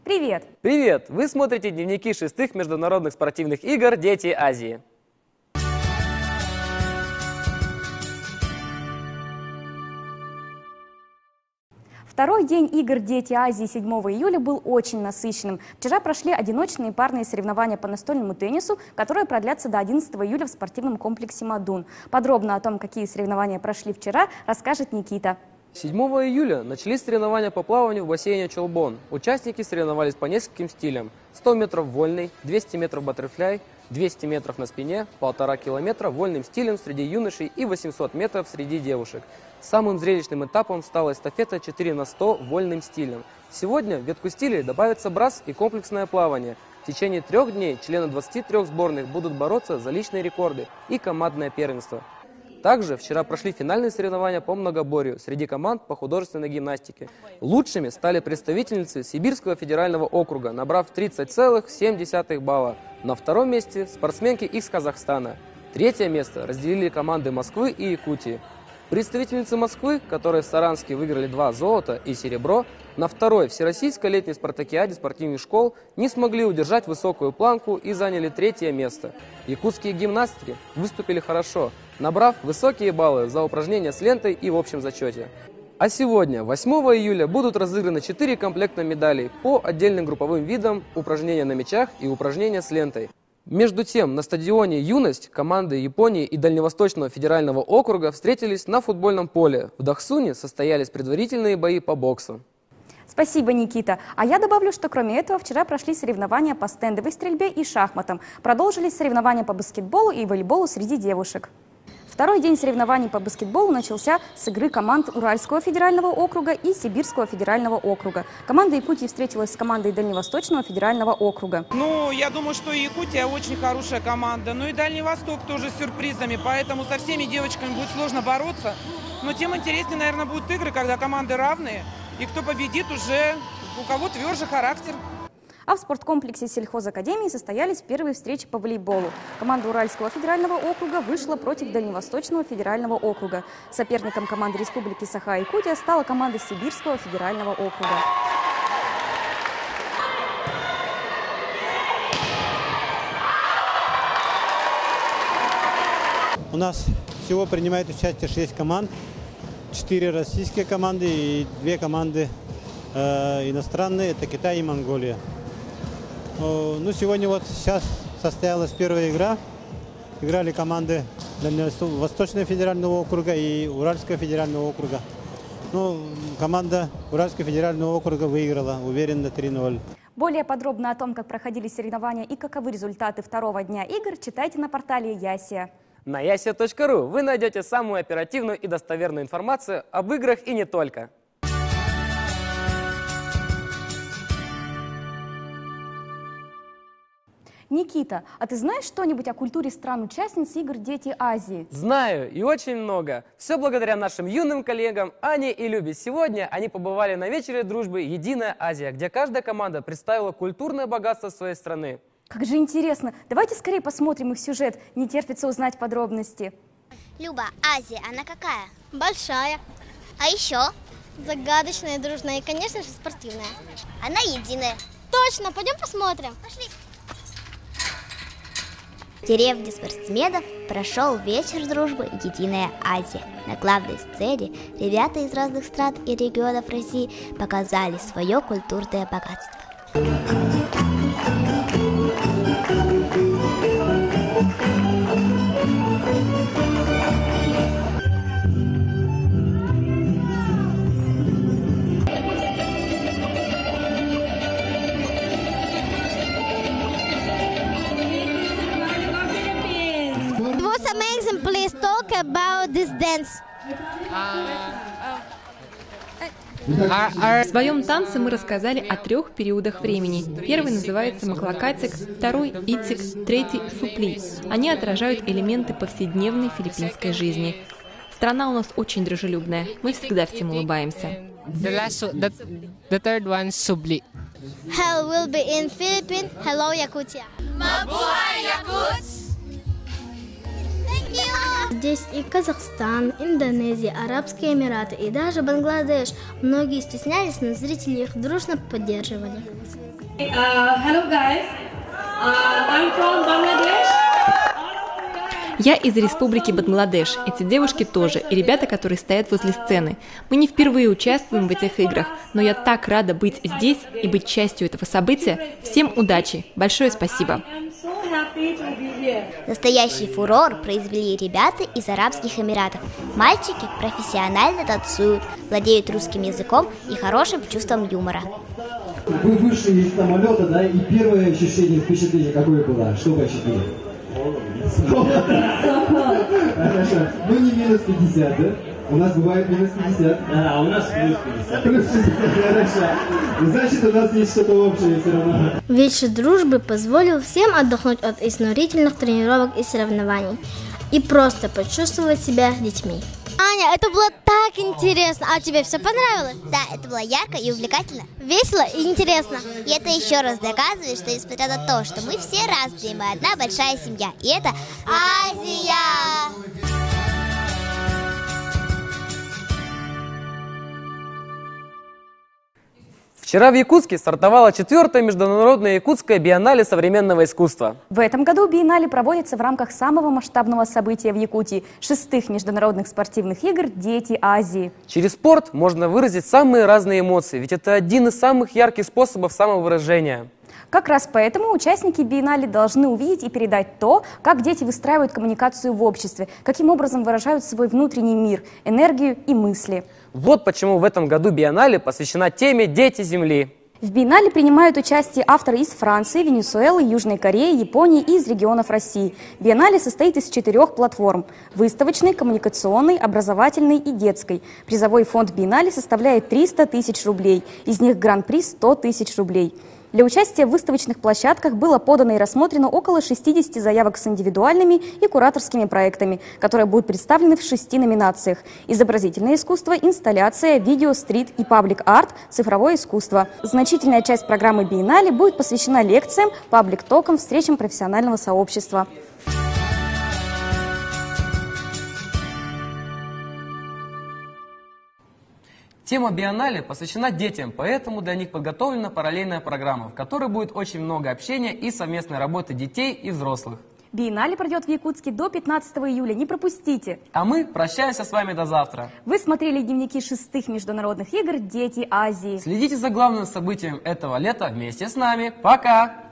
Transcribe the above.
Привет! Привет! Вы смотрите дневники 6-х международных спортивных игр «Дети Азии». Второй день игр «Дети Азии» 7 июля был очень насыщенным. Вчера прошли одиночные и парные соревнования по настольному теннису, которые продлятся до 11 июля в спортивном комплексе «Мадун». Подробно о том, какие соревнования прошли вчера, расскажет Никита. 7 июля начались соревнования по плаванию в бассейне Чолбон. Участники соревновались по нескольким стилям: 100 метров вольный, 200 метров баттерфляй, 200 метров на спине, 1,5 километра вольным стилем среди юношей и 800 метров среди девушек. Самым зрелищным этапом стала эстафета 4 на 100 вольным стилем. Сегодня в ветку стилей добавится брас и комплексное плавание. В течение 3 дней члены 23 сборных будут бороться за личные рекорды и командное первенство. Также вчера прошли финальные соревнования по многоборью среди команд по художественной гимнастике. Лучшими стали представительницы Сибирского федерального округа, набрав 30,7 балла. На втором месте спортсменки из Казахстана. Третье место разделили команды Москвы и Якутии. Представительницы Москвы, которые в Саранске выиграли 2 золота и серебро, на второй Всероссийской летней спартакиаде спортивных школ не смогли удержать высокую планку и заняли 3-е место. Якутские гимнастки выступили хорошо, набрав высокие баллы за упражнения с лентой и в общем зачете. А сегодня, 8 июля, будут разыграны 4 комплекта медалей по отдельным групповым видам: упражнения на мячах и упражнения с лентой. Между тем, на стадионе «Юность» команды Японии и Дальневосточного федерального округа встретились на футбольном поле. В Дахсуне состоялись предварительные бои по боксу. Спасибо, Никита. А я добавлю, что кроме этого вчера прошли соревнования по стендовой стрельбе и шахматам. Продолжились соревнования по баскетболу и волейболу среди девушек. Второй день соревнований по баскетболу начался с игры команд Уральского федерального округа и Сибирского федерального округа. Команда Якутии встретилась с командой Дальневосточного федерального округа. Ну, я думаю, что Якутия очень хорошая команда. Ну и Дальний Восток тоже с сюрпризами, поэтому со всеми девочками будет сложно бороться. Но тем интереснее, наверное, будут игры, когда команды равные, и кто победит уже, у кого тверже характер. А в спорткомплексе сельхозакадемии состоялись первые встречи по волейболу. Команда Уральского федерального округа вышла против Дальневосточного федерального округа. Соперником команды Республики Саха-Якутия стала команда Сибирского федерального округа. У нас всего принимает участие 6 команд, 4 российские команды и 2 команды иностранные, это Китай и Монголия. Ну, сегодня вот сейчас состоялась первая игра. Играли команды Дальневосточного федерального округа и Уральского федерального округа. Ну, команда Уральского федерального округа выиграла уверенно 3-0. Более подробно о том, как проходили соревнования и каковы результаты второго дня игр, читайте на портале Ясия. На yasia.ru вы найдете самую оперативную и достоверную информацию об играх и не только. Никита, а ты знаешь что-нибудь о культуре стран-участниц игр «Дети Азии»? Знаю, и очень много. Все благодаря нашим юным коллегам Ане и Любе. Сегодня они побывали на вечере дружбы «Единая Азия», где каждая команда представила культурное богатство своей страны. Как же интересно. Давайте скорее посмотрим их сюжет. Не терпится узнать подробности. Люба, Азия, она какая? Большая, А еще? загадочная, дружная и, конечно же, спортивная. Она единая. Точно, пойдем посмотрим. Пошли. В деревне спортсменов прошел вечер дружбы «Единая Азия». На главной сцене ребята из разных стран и регионов России показали свое культурное богатство. What's amazing, please talk about this dance. В своем танце мы рассказали о 3 периодах времени. Первый называется маклакатик, второй – итик, третий – супли. Они отражают элементы повседневной филиппинской жизни. Страна у нас очень дружелюбная, мы всегда всем улыбаемся. The third one, subli. Hell will be in Philippines. Hello, Yakutia. Mabuhay, Yakuts! Здесь и Казахстан, Индонезия, Арабские Эмираты и даже Бангладеш. Многие стеснялись, но зрители их дружно поддерживали. Hello guys, I'm from Bangladesh. Я из Республики Бангладеш. Эти девушки тоже, и ребята, которые стоят возле сцены. Мы не впервые участвуем в этих играх, но я так рада быть здесь и быть частью этого события. Всем удачи! Большое спасибо! Настоящий фурор произвели ребята из Арабских Эмиратов. Мальчики профессионально танцуют, владеют русским языком и хорошим чувством юмора. Вы вышли из самолета, да, и первое ощущение, впечатление какое было? Что вы ощутили? Хорошо. Ну не минус 50, да? У нас бывает минус 50. Да, у нас плюс 50. Плюс 50, хорошо. Значит, у нас есть что-то общее все равно. Вечер дружбы позволил всем отдохнуть от изнурительных тренировок и соревнований и просто почувствовать себя детьми. Аня, это было так интересно. А тебе все понравилось? Да, это было ярко и увлекательно. Весело и интересно. И это еще раз доказывает, что несмотря на то, что мы все разные, мы одна большая семья. И это Азия! Вчера в Якутске стартовала 4-я международная якутская биеннале современного искусства. В этом году биеннале проводится в рамках самого масштабного события в Якутии – 6-х международных спортивных игр «Дети Азии». Через спорт можно выразить самые разные эмоции, ведь это один из самых ярких способов самовыражения. Как раз поэтому участники биеннале должны увидеть и передать то, как дети выстраивают коммуникацию в обществе, каким образом выражают свой внутренний мир, энергию и мысли. Вот почему в этом году биеннале посвящена теме «Дети Земли». В биеннале принимают участие авторы из Франции, Венесуэлы, Южной Кореи, Японии и из регионов России. Биеннале состоит из 4 платформ – выставочной, коммуникационной, образовательной и детской. Призовой фонд биеннале составляет 300 тысяч рублей, из них гран-при – 100 тысяч рублей. Для участия в выставочных площадках было подано и рассмотрено около 60 заявок с индивидуальными и кураторскими проектами, которые будут представлены в 6 номинациях: изобразительное искусство, инсталляция, видео, стрит и паблик-арт, цифровое искусство. Значительная часть программы биеннале будет посвящена лекциям, паблик-токам, встречам профессионального сообщества. Тема биеннале посвящена детям, поэтому для них подготовлена параллельная программа, в которой будет очень много общения и совместной работы детей и взрослых. Биеннале пройдет в Якутске до 15 июля, не пропустите! А мы прощаемся с вами до завтра. Вы смотрели дневники 6-х международных игр «Дети Азии». Следите за главным событием этого лета вместе с нами. Пока!